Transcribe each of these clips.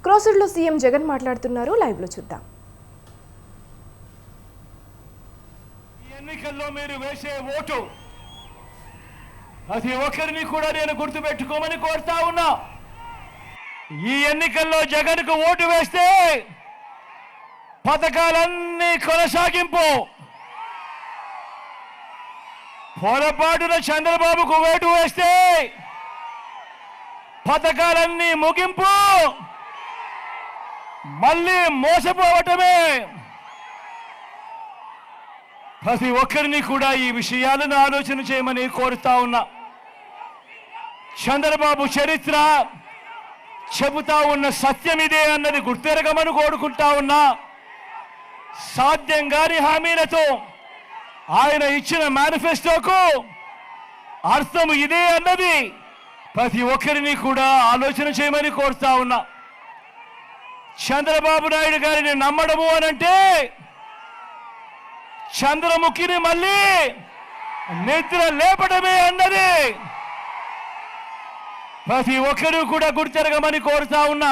క్రోసర్లో CM Jagan మాట్లాడుతున్నారు. లైవ్లో చూద్దాం. ఎన్నికల్లో మీరు వేసే ఓటు ప్రతి ఒక్కరిని కూడా నేను గుర్తుపెట్టుకోమని కోరుతా ఉన్నా. ఈ ఎన్నికల్లో జగన్కు ఓటు వేస్తే పథకాలన్నీ కొనసాగింపు, పొరపాటున చంద్రబాబుకు ఓటు వేస్తే పథకాలన్నీ ముగింపు, మళ్ళీ మోసపోవటమే. ప్రతి ఒక్కరిని కూడా ఈ విషయాలను ఆలోచన చేయమని కోరుతా ఉన్నా. చంద్రబాబు చరిత్ర చెబుతా ఉన్న సత్యం ఇదే అన్నది గుర్తెరగమని కోరుకుంటా ఉన్నా. సాధ్యం కాని హామీలతో ఆయన ఇచ్చిన మేనిఫెస్టోకు అర్థం ఇదే అన్నది ప్రతి ఒక్కరిని కూడా ఆలోచన చేయమని కోరుతా ఉన్నా. చంద్రబాబు నాయుడు గారిని నమ్మడము అనంటే చంద్రముఖిని మళ్ళీ నిద్ర లేపడమే అన్నది ప్రతి ఒక్కరూ కూడా గుర్తెరగమని కోరుతా ఉన్నా.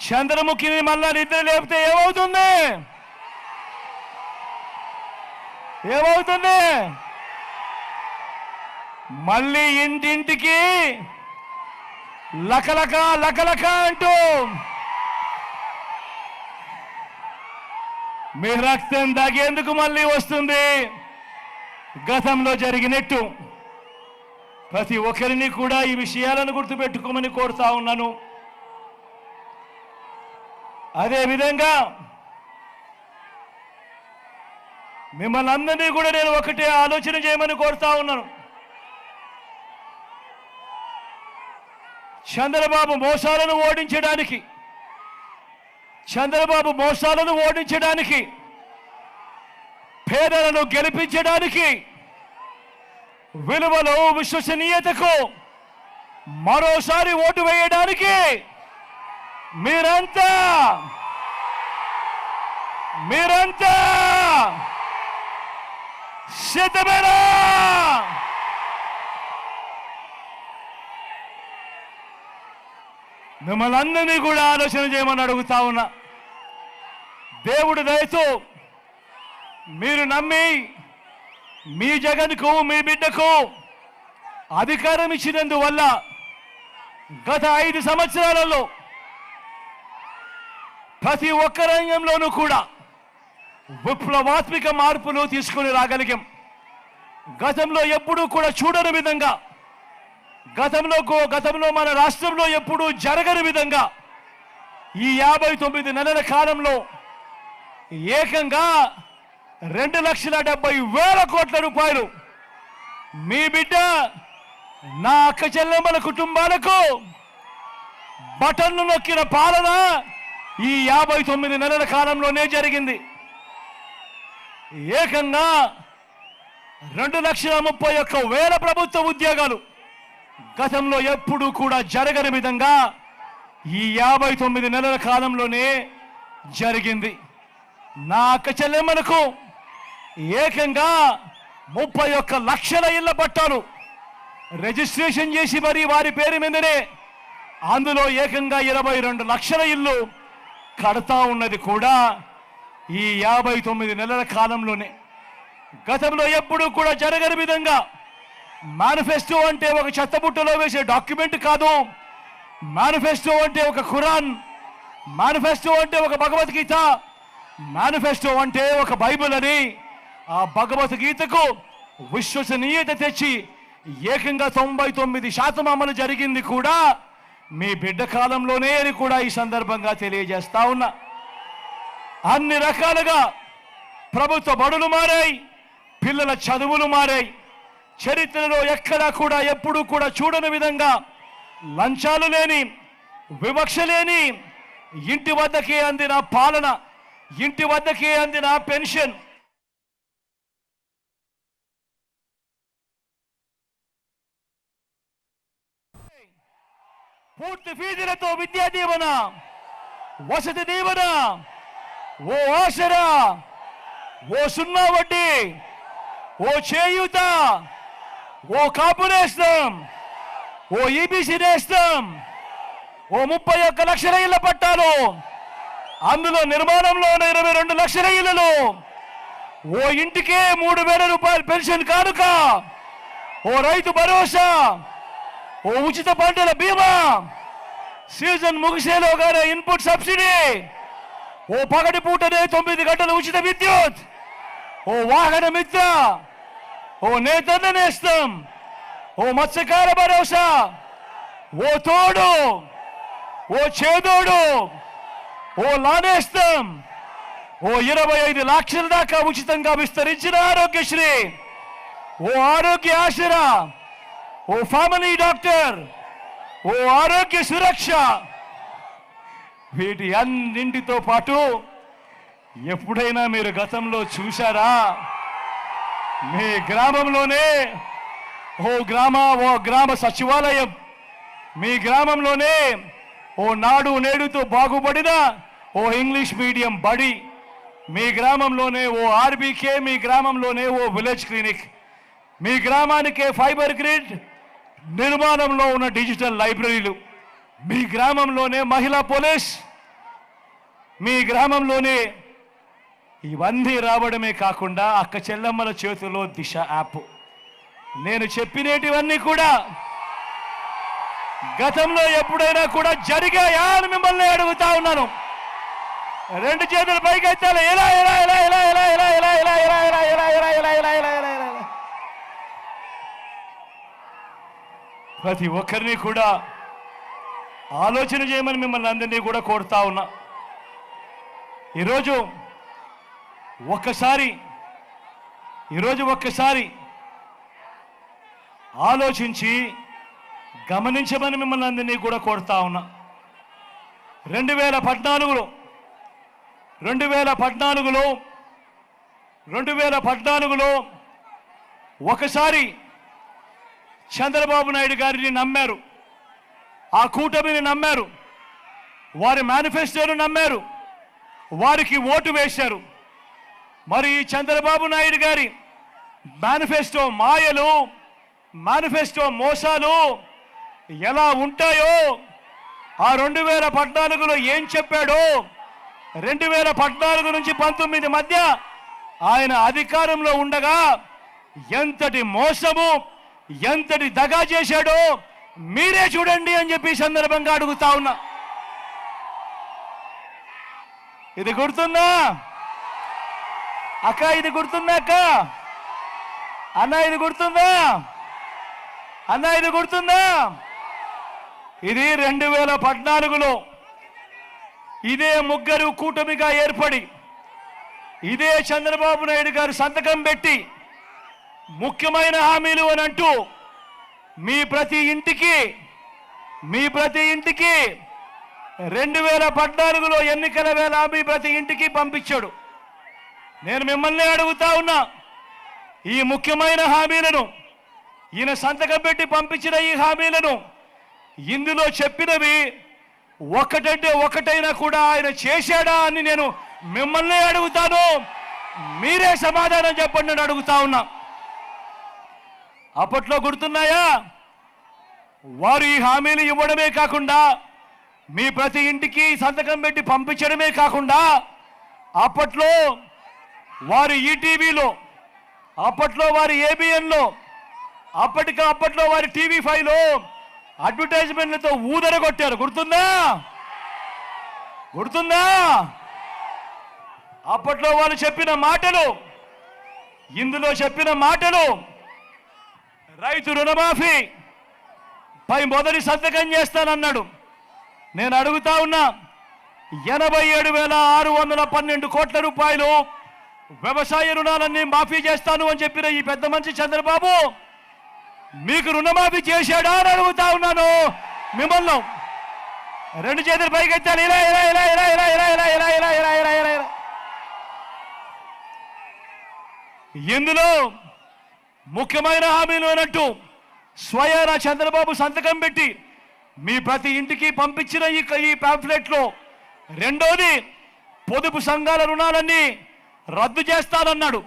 చంద్రముఖిని మళ్ళా నిద్ర లేపితే ఏమవుతుంది? మళ్ళీ ఇంటింటికి లకలక లకలక అంటూ మీ రక్తం దాగేందుకు మళ్ళీ వస్తుంది. గతంలో జరిగినట్టు ప్రతి ఒక్కరిని కూడా ఈ విషయాలను గుర్తుపెట్టుకోమని కోరుతా ఉన్నాను. అదేవిధంగా మిమ్మల్ని అందరినీ కూడా నేను ఒకటే ఆలోచన చేయమని కోరుతా ఉన్నాను. చంద్రబాబు మోసాలను ఓడించడానికి, పేదలను గెలిపించడానికి, విలువలు విశ్వసనీయతకు మరోసారి ఓటు వేయడానికి మీరంతా సిద్ధమేనా? మిమ్మల్ని అందరినీ కూడా ఆలోచన చేయమని అడుగుతా ఉన్నా. దేవుడి దయతో మీరు నమ్మి మీ జగన్కు, మీ బిడ్డకు అధికారం ఇచ్చినందువల్ల గత 5 సంవత్సరాలలో ప్రతి ఒక్క రంగంలోనూ కూడా విప్లవాత్మక మార్పులు తీసుకుని రాగలిగాం. గతంలో ఎప్పుడూ కూడా చూడని విధంగా, గతంలో మన రాష్ట్రంలో ఎప్పుడూ జరగని విధంగా ఈ 59 నెలల కాలంలో ఏకంగా 2,70,000 కోట్ల రూపాయలు మీ బిడ్డ, నా అక్క చెల్లెమ్మల కుటుంబాలకు బటన్ను నొక్కిన పాలన ఈ 59 నెలల కాలంలోనే జరిగింది. ఏకంగా 2,31,000 ప్రభుత్వ ఉద్యోగాలు గతంలో ఎప్పుడూ కూడా జరగని విధంగా ఈ 59 నెలల కాలంలోనే జరిగింది. నా అక్క చెల్లెమ్మలకు ఏకంగా 31 లక్షల ఇళ్ల పట్టాలు రిజిస్ట్రేషన్ చేసి మరి వారి పేరు మీదనే అందులో ఏకంగా 22 లక్షల ఇల్లు కడతా ఉన్నది కూడా ఈ 59 నెలల కాలంలోనే. గతంలో ఎప్పుడూ కూడా జరగని విధంగా మేనిఫెస్టో అంటే ఒక చెత్తబుట్టలో వేసే డాక్యుమెంట్ కాదు. మేనిఫెస్టో అంటే ఒక ఖురాన్, మేనిఫెస్టో అంటే ఒక భగవద్గీత, మేనిఫెస్టో అంటే ఒక బైబిల్ అని ఆ భగవద్గీతకు విశ్వసనీయత తెచ్చి ఏకంగా 99% అమలు జరిగింది కూడా మీ బిడ్డ కాలంలోనే అని కూడా ఈ సందర్భంగా తెలియజేస్తా ఉన్నా. అన్ని రకాలుగా ప్రభుత్వ బడులు మారాయి, పిల్లల చదువులు మారాయి. చరిత్రలో ఎక్కడా కూడా ఎప్పుడూ కూడా చూడని విధంగా లంచాలు లేని, వివక్ష లేని, ఇంటి వద్దకే అందిన పాలన, ఇంటి వద్దకే అందిన పెన్షన్, పూర్తి ఫీజులతో విద్యా దీవెన, వసతి దీవెన, ఓ ఆసరా, ఓ సున్నా వడ్డీ, ఓ చేయూత, ఓ కాపు నేస్తం, ఓ ఈబీసీ నేస్తం, ఓ 31 లక్షల ఇళ్ల పట్టాలు, అందులో నిర్మాణంలో ఉన్న 22 లక్షల ఇళ్లలో, ఓ ఇంటికే 3,000 రూపాయలు పెన్షన్ కానుక, ఓ రైతు భరోసా, ఓ ఉచిత పంటల బీమా, సీజన్ ముగిసేలోగానే ఇన్పుట్ సబ్సిడీ, ఓ పగటి పూటనే 9 గంటల ఉచిత విద్యుత్, ఓ వాహన మిత్ర, ఓ నేతన్న నేస్తం, ఓ మత్స్యకార భరోసా, ఓ తోడు, ఓ చేదోడు, ఓ లానేస్తం, ఓ 25 లక్షల దాకా ఉచితంగా విస్తరించిన ఆరోగ్యశ్రీ, ఓ ఆరోగ్య ఆసరా, ఓ ఫ్యామిలీ డాక్టర్, ఓ ఆరోగ్య సురక్ష. వీటి అన్నింటితో పాటు ఎప్పుడైనా మీరు గతంలో చూశారా? మీ గ్రామంలోనే ఓ గ్రామ సచివాలయం, మీ గ్రామంలోనే ఓ నాడు నేడుతో బాగుపడిన ఓ ఇంగ్లీష్ మీడియం బడి, మీ గ్రామంలోనే ఓ ఆర్బీకే, మీ గ్రామంలోనే ఓ విలేజ్ క్లినిక్, మీ గ్రామానికే ఫైబర్ గ్రిడ్ నిర్మాణంలో ఉన్న డిజిటల్ లైబ్రరీలు, మీ గ్రామంలోనే మహిళా పోలీస్, మీ గ్రామంలోనే ఇవన్నీ రావడమే కాకుండా అక్క చెల్లమ్మల చేతుల్లో దిశ యాప్. నేను చెప్పినటివన్నీ కూడా గతంలో ఎప్పుడైనా కూడా జరిగాయా అని మిమ్మల్ని అడుగుతా ఉన్నాను. 2 చేతులు పైకెత్తాలి. ఎలా ఎలా ఎలా ఎలా ఎలా ఎలా ఎలా ఎలా ఎలా ఎలా ఎలా ఎలా ఎలా ఎలా ఎలా ఎలా ఎలా ప్రతి ఒక్కరిని కూడా ఆలోచన చేయమని మిమ్మల్ని అందరినీ కూడా కోరుతా ఉన్నా. ఈరోజు ఒక్కసారి ఆలోచించి గమనించమని మిమ్మల్ని అందరినీ కూడా కోరుతా ఉన్నా. 2014లో ఒకసారి చంద్రబాబు నాయుడు గారిని నమ్మారు, ఆ కూటమిని నమ్మారు, వారి మేనిఫెస్టోను నమ్మారు, వారికి ఓటు వేశారు. మరి ఈ చంద్రబాబు నాయుడు గారి మేనిఫెస్టో మాయలు, మేనిఫెస్టో మోసాలు ఎలా ఉంటాయో, ఆ 2014లో ఏం చెప్పాడో, 2014 నుంచి 19 మధ్య ఆయన అధికారంలో ఉండగా ఎంతటి మోసము, ఎంతటి దగా చేశాడో మీరే చూడండి అని చెప్పి సందర్భంగా అడుగుతా ఉన్నా. ఇది గుర్తుందా అక్క? ఇది గుర్తుందా అక్క? అన్న ఇది గుర్తుందా? అన్న ఇది గుర్తుందా? ఇది 2014లో ఇదే ముగ్గురు కూటమిగా ఏర్పడి, ఇదే చంద్రబాబు నాయుడు గారు సంతకం పెట్టి ముఖ్యమైన హామీలు అని అంటూ మీ ప్రతి ఇంటికి 2014లో ఎన్నికల వేళ మీ ప్రతి ఇంటికి పంపించాడు. నేను మిమ్మల్ని అడుగుతా ఉన్నా, ఈ ముఖ్యమైన హామీలను, ఈయన సంతకం పెట్టి పంపించిన ఈ హామీలను, ఇందులో చెప్పినవి ఒకటంటే ఒకటైనా కూడా ఆయన చేశాడా అని నేను మిమ్మల్ని అడుగుతాను. మీరే సమాధానం చెప్పండి అని అడుగుతా ఉన్నా. అప్పట్లో గుర్తున్నాయా? వారు ఈ హామీలు ఇవ్వడమే కాకుండా, మీ ప్రతి ఇంటికి సంతకం పెట్టి పంపించడమే కాకుండా, అప్పట్లో వారు ఈటీవీలో, అప్పట్లో వారి ఏబిఎన్లో, అప్పట్లో వారి టీవీ5లో అడ్వర్టైజ్మెంట్లతో ఊదరగొట్టారు. గుర్తుందా? అప్పట్లో వాళ్ళు చెప్పిన మాటలు, ఇందులో చెప్పిన మాటలు, రైతు రుణమాఫీ పై మొదటి సంతకం చేస్తానన్నాడు. నేను అడుగుతా ఉన్నా, 87,612 కోట్ల రూపాయలు వ్యవసాయ రుణాలన్నీ మాఫీ చేస్తాను అని చెప్పిన ఈ పెద్ద మనిషి చంద్రబాబు మీకు రుణమాఫీ చేశాడా అని అడుగుతా ఉన్నాను మిమ్మల్ని. 2 చేతులు పైకెత్తాలి. ఇలా ఇలా ఇలా ఇలా ఇలా ఇలా ఇలా ఇలా ఇలా ఇలా ఇలా ఇలా ఇలా. ఇందులో ముఖ్యమైన హామీలు అన్నట్టు స్వయాన చంద్రబాబు సంతకం పెట్టి మీ ప్రతి ఇంటికి పంపించిన ఈ పాంఫ్లెట్లో రెండోది పొదుపు సంఘాల రుణాలన్నీ రద్దు చేస్తానన్నాడు.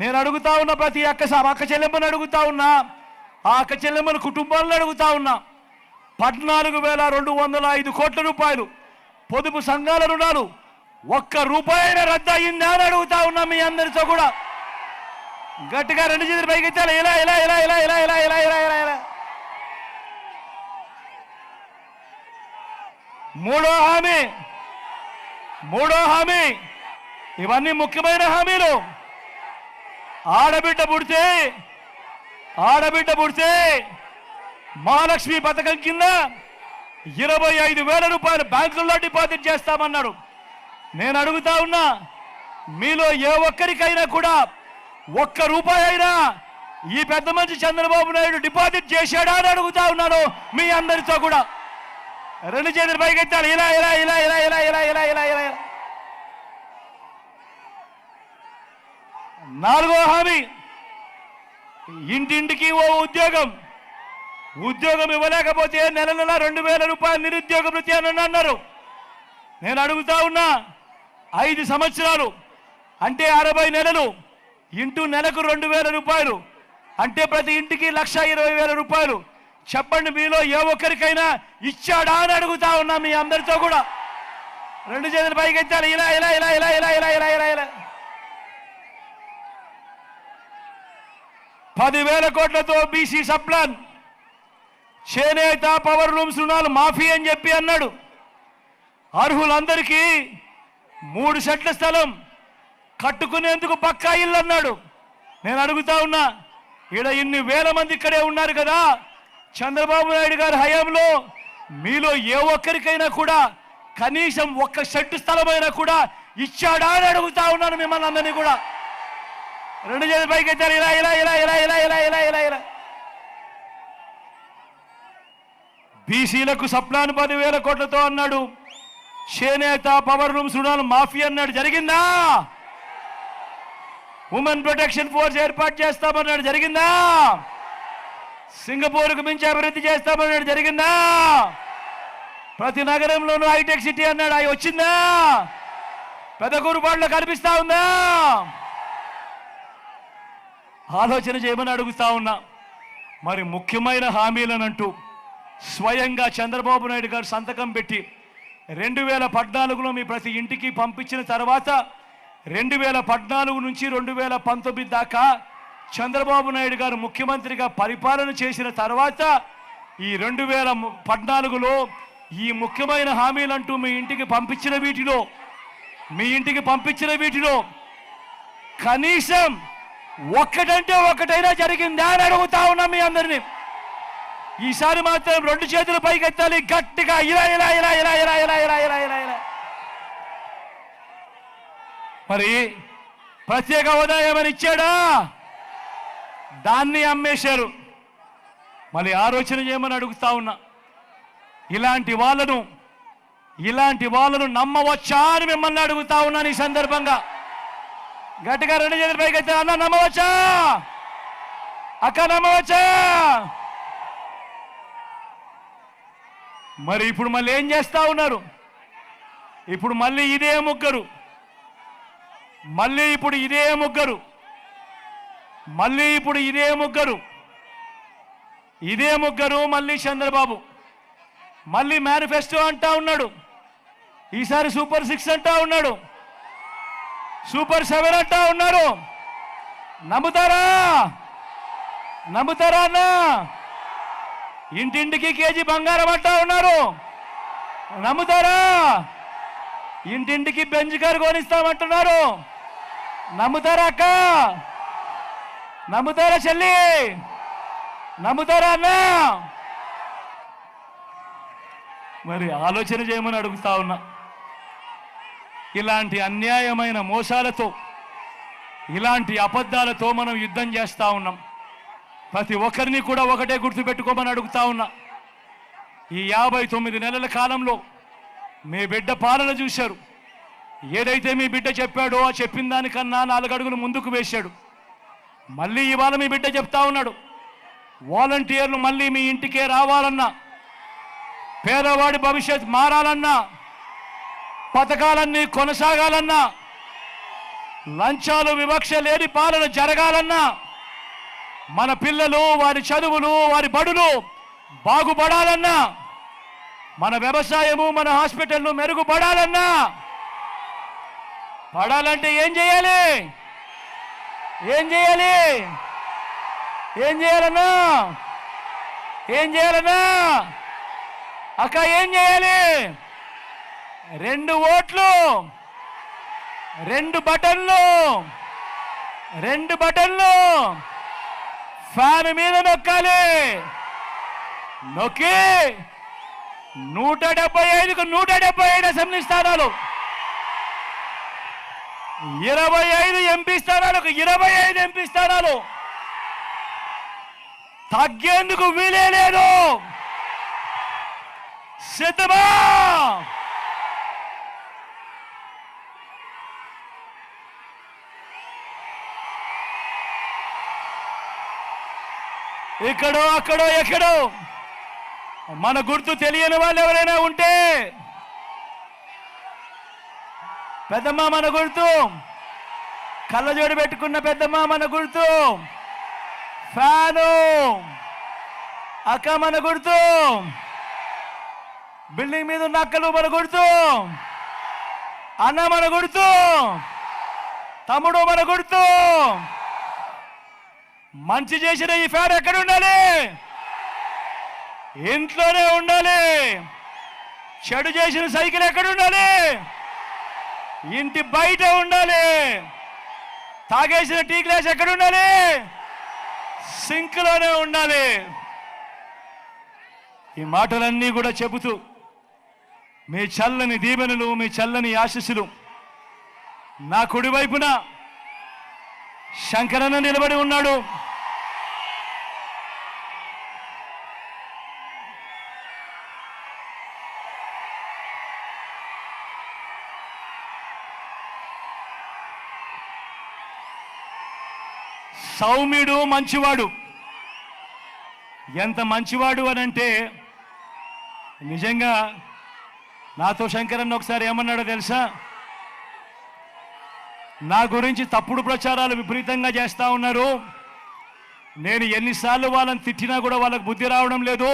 నేను అడుగుతా ఉన్న ప్రతి అక్క చెల్లెమ్మని అడుగుతా ఉన్నా, ఆ అక్క చెల్లెమ్మల కుటుంబాలను అడుగుతా ఉన్నా, 14,205 కోట్ల రూపాయలు పొదుపు సంఘాల రుణాలు ఒక్క రూపాయన రద్దు అయిందా అని అడుగుతా ఉన్నా మీ అందరితో కూడా. గట్టిగా రెండు చేతులు పైకెత్తాలి. ఇలా ఇలా ఇలా ఇలా ఇలా ఇలా ఇలా ఇలా ఇలా ఇలా. మూడో హామీ ఇవన్నీ ముఖ్యమైన హామీలు. ఆడబిడ్డ పుడితే మహాలక్ష్మి పథకం కింద 25,000 రూపాయలు బ్యాంకుల్లో డిపాజిట్ చేస్తామన్నారు. నేను అడుగుతా ఉన్నా, మీలో ఏ ఒక్కరికైనా కూడా ఒక్క రూపాయి అయినా ఈ పెద్ద మనిషి చంద్రబాబు నాయుడు డిపాజిట్ చేశాడా అని అడుగుతా ఉన్నాను మీ అందరితో కూడా. రెండు చేతులు పైకెత్తాలి. ఇలా ఇలా ఇలా ఇలా ఇలా ఇలా ఇలా ఇలా ఇలా. నాలుగో హామీ, ఇంటింటికి ఓ ఉద్యోగం ఇవ్వలేకపోతే నెల 2,000 రూపాయలు నిరుద్యోగ భృతి అని అన్నారు. నేను అడుగుతా ఉన్నా, 5 సంవత్సరాలు అంటే 60 నెలలు ఇంటూ నెలకు 2,000 రూపాయలు అంటే ప్రతి ఇంటికి 1,20,000 రూపాయలు. చెప్పండి, మీలో ఏ ఒక్కరికైనా ఇచ్చాడా అని అడుగుతా ఉన్నా మీ అందరితో కూడా. రెండు చేతులు పైకెత్తాలి. ఇలా ఇలా ఇలా ఇలా ఇలా ఇలా ఇలా ఇలా ఇలా. 10,000 కోట్లతో బీసీ సప్లాన్, చేనేత పవర్ లూమ్స్ రుణాలు మాఫీ అని చెప్పి అన్నాడు. అర్హులందరికీ 3 సెంట్ల స్థలం కట్టుకునేందుకు పక్కా ఇల్లు అన్నాడు. నేను అడుగుతా ఉన్నా, ఈడ ఇన్ని వేల మంది ఇక్కడే ఉన్నారు కదా, చంద్రబాబు నాయుడు గారి హయాంలో మీలో ఏ ఒక్కరికైనా కూడా కనీసం 1 సెంటు స్థలమైనా కూడా ఇచ్చాడా అని అడుగుతా ఉన్నాను మిమ్మల్ని అందరినీ కూడా. రెండు చేతులు పైకెత్తారు. ఇలా ఇలా ఇలా ఇలా ఇలా ఇలా ఇలా ఇలా ఇలా. బీసీలకు సప్లాన్ 10,000 కోట్లతో అన్నాడు. చేనేత పవర్ లూమ్స్ రుణాలు మాఫీ అన్నాడు. జరిగిందా? ఉమెన్ ప్రొటెక్షన్ ఫోర్స్ ఏర్పాటు చేస్తామన్నాడు. జరిగిందా? సింగపూర్కు మించి అభివృద్ధి చేస్తామన్నాడు. జరిగిందా? ప్రతి నగరంలోనూ హైటెక్ సిటీ అన్నాడు. అవి వచ్చిందా? పెదకూరుపాడులో కనిపిస్తా ఉందా? ఆలోచన చేయమని అడుగుతా ఉన్నా. మరి ముఖ్యమైన హామీలనంటూ స్వయంగా చంద్రబాబు నాయుడు గారు సంతకం పెట్టి 2014లో మీ ప్రతి ఇంటికి పంపించిన తర్వాత 2014 నుంచి 2019 దాకా చంద్రబాబు నాయుడు గారు ముఖ్యమంత్రిగా పరిపాలన చేసిన తర్వాత ఈ 2014లో ఈ ముఖ్యమైన హామీలంటూ మీ ఇంటికి పంపించిన వీటిలో కనీసం ఒక్కటంటే ఒక్కటైనా జరిగిందా అని అడుగుతా ఉన్నా మీ అందరినీ. ఈసారి మాత్రం రెండు చేతులు పైకెత్తాలి గట్టిగా. ఇలా ఇలా ఇలా ఇలా ఇలా ఇలా ఇలా ఇలా ఇలా ఇలా. మరి ప్రత్యేక హోదా ఏమని ఇచ్చాడా? దాన్ని అమ్మేశారు. మళ్ళీ ఆలోచన చేయమని అడుగుతా ఉన్నా. ఇలాంటి వాళ్ళను నమ్మవచ్చా అని మిమ్మల్ని అడుగుతా ఉన్నాను ఈ సందర్భంగా. గట్టిగా రెండు చేతులు పైకెత్తాలి. అన్న నమ్మవచ్చా? అక్క నమ్మవచ్చా? మరి ఇప్పుడు మళ్ళీ ఏం చేస్తా ఉన్నారు? ఇప్పుడు మళ్ళీ ఇదే ముగ్గురు మళ్ళీ చంద్రబాబు మళ్ళీ మేనిఫెస్టో అంటా ఉన్నాడు. ఈసారి సూపర్ 6 అంటా ఉన్నాడు, సూపర్ 7 అంటా ఉన్నారు. నమ్ముతారా అన్నా? ఇంటింటికి కేజీ బంగారం అంటా ఉన్నారు. నమ్ముతారా? ఇంటింటికి బెంజ్ కారు కొనిస్తామంటున్నారు. నమ్ముతారా అక్క? నమ్ముతారా చెల్లి? నమ్ముతారా అన్నా? మరి ఆలోచన చేయమని అడుగుతా ఉన్నా. ఇలాంటి అన్యాయమైన మోసాలతో, ఇలాంటి అబద్ధాలతో మనం యుద్ధం చేస్తూ ఉన్నాం. ప్రతి ఒక్కరిని కూడా ఒకటే గుర్తుపెట్టుకోమని అడుగుతా ఉన్నా. ఈ 59 నెలల కాలంలో మీ బిడ్డ పాలన చూశారు. ఏదైతే మీ బిడ్డ చెప్పాడో ఆ చెప్పిన దానికన్నా 4 అడుగులు ముందుకు వేశాడు. మళ్ళీ ఇవాళ మీ బిడ్డ చెప్తా ఉన్నాడు, వాలంటీర్లు మళ్ళీ మీ ఇంటికే రావాలన్నా, పేదవాడి భవిష్యత్ మారాలన్నా, పథకాలన్నీ కొనసాగాలన్నా, లంచాలు వివక్ష లేని పాలన జరగాలన్నా, మన పిల్లలు వారి చదువులు వారి బడులు బాగుపడాలన్నా మన వ్యవసాయము మన హాస్పిటల్లు మెరుగుపడాలన్నా పడాలంటే ఏం చేయాలి? ఏం చేయాలి? ఏం చేయాలన్నా? ఏం చేయాలన్నా? అక్క ఏం చేయాలి? 2 ఓట్లు, 2 బటన్లు, 2 బటన్లు ఫ్యాన్ మీద నొక్కాలి. నొక్కి 175కు 175 అసెంబ్లీ స్థానాలు, 25 ఎంపీ స్థానాలకు 25 ఎంపీ స్థానాలు తగ్గేందుకు వీలే లేదు. సిద్ధమా? ఇక్కడో అక్కడో ఎక్కడో మన గుర్తు తెలియని వాళ్ళు ఎవరైనా ఉంటే, పెద్దమ్మ మన గుర్తు, కళ్ళజోడు పెట్టుకున్న పెద్దమ్మ మన గుర్తు, ఫ్యాను అక్క మన గుర్తు, బిల్డింగ్ మీద ఉన్న అక్కలు మన గుర్తు, అన్న మన గుర్తు, తమ్ముడు మన గుర్తు. మంచి చేసిన ఈ ఫ్యాన్ ఎక్కడ ఉండాలి? ఇంట్లోనే ఉండాలి. చెడు చేసిన సైకిల్ ఎక్కడ ఉండాలి? ఇంటి బయట ఉండాలి. తాగేసిన టీ గ్లాస్ ఎక్కడ ఉండాలి? సింక్లోనే ఉండాలి. ఈ మాటలన్నీ కూడా చెబుతూ మీ చల్లని దీవెనలు, మీ చల్లని ఆశీస్సులు నా కుడివైపున శంకరన్న నిలబడి ఉన్నాడు. సౌమ్యుడు, మంచివాడు. ఎంత మంచివాడు అనంటే, నిజంగా నాతో శంకరన్న ఒకసారి ఏమన్నాడో తెలుసా? నా గురించి తప్పుడు ప్రచారాలు విపరీతంగా చేస్తూ ఉన్నారు, నేను ఎన్నిసార్లు వాళ్ళని తిట్టినా కూడా వాళ్ళకు బుద్ధి రావడం లేదు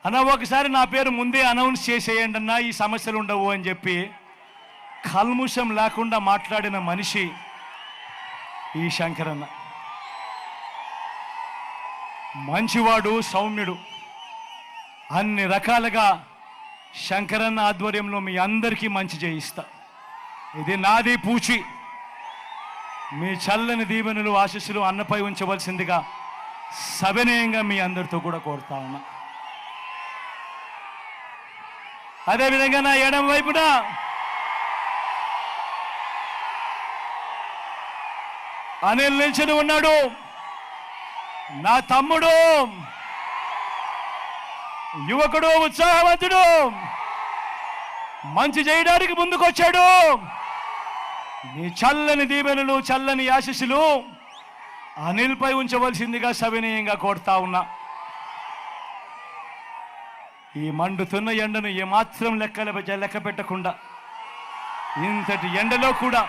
అన్న, ఒకసారి నా పేరు ముందే అనౌన్స్ చేసేయండి అన్న, ఈ సమస్యలు ఉండవు అని చెప్పి కల్ముషం లేకుండా మాట్లాడిన మనిషి ఈ శంకరన్న. మంచివాడు, సౌమ్యుడు. అన్ని రకాలుగా శంకరన్న ఆధ్వర్యంలో మీ అందరికీ మంచి చేయిస్తా. ఇది నాది పూచి. మీ చల్లని దీవెనలు, ఆశీస్సులు అన్నపై ఉంచవలసిందిగా సవినయంగా మీ అందరితో కూడా కోరుతా ఉన్నా. అదేవిధంగా నా ఎడమ వైపున అనిల్ నిల్చుని ఉన్నాడు. నా తమ్ముడు, యువకుడు, ఉత్సాహవంతుడు, మంచి చేయడానికి ముందుకొచ్చాడు. నీ చల్లని దీవెనలు, చల్లని ఆశీస్సులు అనిల్పై ఉంచవలసిందిగా సవినయంగా కోరుతా ఉన్నా. ఈ మండుతున్న ఎండను ఏమాత్రం లెక్క పెట్టకుండా ఇంతటి ఎండలో కూడా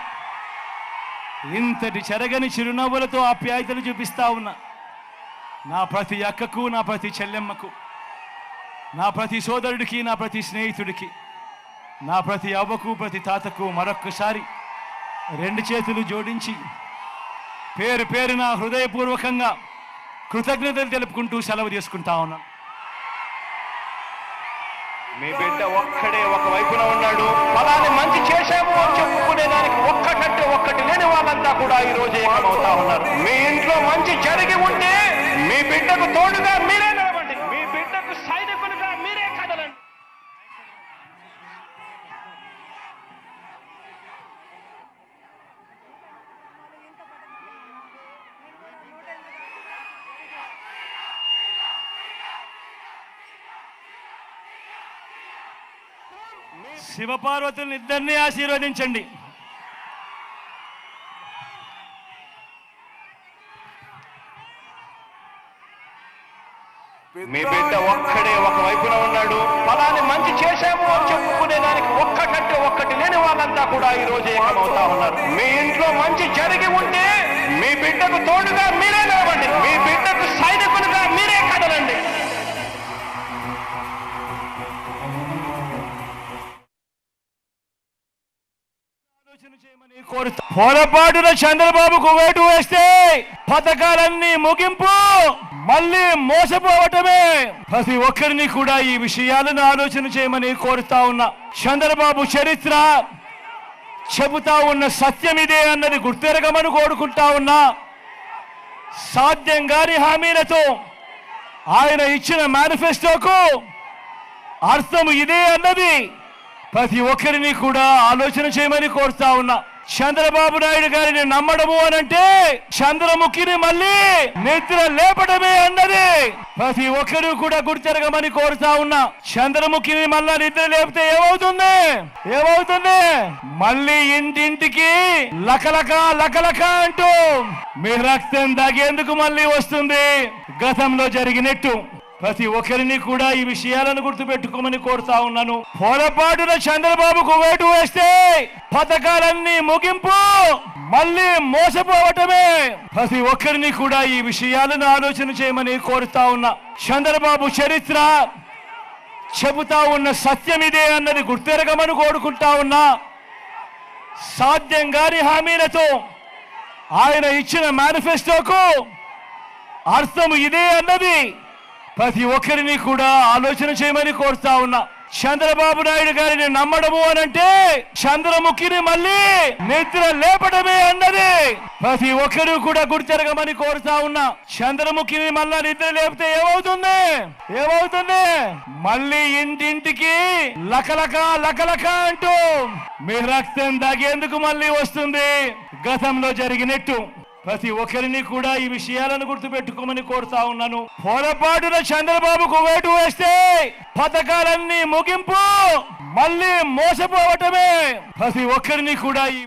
ఇంతటి చెరగని చిరునవ్వులతో ఆప్యాయతలు చూపిస్తా ఉన్నా నా ప్రతి అక్కకు, నా ప్రతి చెల్లెమ్మకు, నా ప్రతి సోదరుడికి, నా ప్రతి స్నేహితుడికి, నా ప్రతి అవ్వకు, ప్రతి తాతకు మరొక్కసారి 2 చేతులు జోడించి పేరు పేరున హృదయపూర్వకంగా కృతజ్ఞతలు తెలుపుకుంటూ సెలవు తీసుకుంటా ఉన్నాను. మీ బిడ్డ ఒక్కడే ఒకవైపున ఉన్నాడు. ఫలాన్ని మంచి చేశాము అని చెప్పుకునే దానికి ఒక్కటంటే ఒక్కటి లేని వాళ్ళంతా కూడా ఈ రోజు ఏకమవుతా ఉన్నారు. మీ ఇంట్లో మంచి జరిగి ఉంటే మీ బిడ్డకు తోడుగా మీరే నిలబండి, మీ బిడ్డకు సైనికులుగా మీరే కదలండి. శివపార్వతులను ఇద్దరిని ఆశీర్వదించండి. మీ బిడ్డ ఒక్కడే ఒకవైపున ఉన్నాడు. ఫలాన్ని మంచి చేశాము అని చెప్పుకునే దానికి ఒక్కటంటే ఒక్కటి లేని వాళ్ళంతా కూడా ఈ రోజు ఏకమవుతా ఉన్నారు. మీ ఇంట్లో మంచి జరిగి ఉంటే మీ బిడ్డకు తోడుగా మీరే నిలబండి, మీ బిడ్డకు సైనికులుగా మీరే కదలండి. ఆలోచన చేయమని కోరుతా. పొరపాటున చంద్రబాబుకు ఓటు వేస్తే పథకాలన్నీ ముగింపు, మళ్ళీ మోసపోవటమే. ప్రతి ఒక్కరిని కూడా ఈ విషయాలను ఆలోచన చేయమని కోరుతా ఉన్నా. చంద్రబాబు చరిత్ర చెబుతా ఉన్న సత్యం ఇదే అన్నది గుర్తెరగమని కోరుకుంటా ఉన్నా. సాధ్యం కాని హామీలతో ఆయన ఇచ్చిన మేనిఫెస్టోకు అర్థం ఇదే అన్నది ప్రతి ఒక్కరిని కూడా ఆలోచన చేయమని కోరుతా ఉన్నా. చంద్రబాబు నాయుడు గారిని నమ్మడము అనంటే చంద్రముఖిని మళ్ళీ నిద్ర లేపడమే అన్నది ప్రతి ఒక్కరూ కూడా గుర్తెరగమని కోరుతా ఉన్నా. చంద్రముఖిని మళ్ళా నిద్ర లేపితే ఏమవుతుంది? మళ్ళీ ఇంటింటికి లకలక లకలక అంటూ మీ రక్తం దాగేందుకు మళ్ళీ వస్తుంది గతంలో జరిగినట్టు. ప్రతి ఒక్కరిని కూడా ఈ విషయాలను గుర్తుపెట్టుకోమని కోరుతా ఉన్నాను. పొరపాటున చంద్రబాబుకు ఓటు వేస్తే పథకాలన్నీ ముగింపు, మళ్ళీ మోసపోవటమే. ప్రతి ఒక్కరిని కూడా ఈ విషయాలను ఆలోచన చేయమని కోరుతా ఉన్నా. చంద్రబాబు చరిత్ర చెబుతా ఉన్న సత్యం ఇదే అన్నది గుర్తెరగమని కోరుకుంటా ఉన్నా. సాధ్యం కాని హామీలతో ఆయన ఇచ్చిన మేనిఫెస్టోకు అర్థం ఇదే అన్నది ప్రతి ఒక్కరిని కూడా ఆలోచన చేయమని కోరుతా ఉన్నా. చంద్రబాబు నాయుడు గారిని నమ్మడము అనంటే చంద్రముఖిని మళ్ళీ నిద్ర లేపడమే అన్నది ప్రతి ఒక్కరూ కూడా గుర్తెరగమని కోరుతా ఉన్నా. చంద్రముఖిని మళ్ళా నిద్ర లేపితే ఏమవుతుంది? మళ్ళీ ఇంటింటికి లకలక లకలక అంటూ మీ రక్తం దాగేందుకు మళ్ళీ వస్తుంది గతంలో జరిగినట్టు. ప్రతి ఒక్కరిని కూడా ఈ విషయాలను గుర్తుపెట్టుకోమని కోరుతా ఉన్నాను. పొరపాటున చంద్రబాబుకు ఓటు వేస్తే పథకాలన్నీ ముగింపు, మళ్ళీ మోసపోవటమే. ప్రతి ఒక్కరిని కూడా ఈ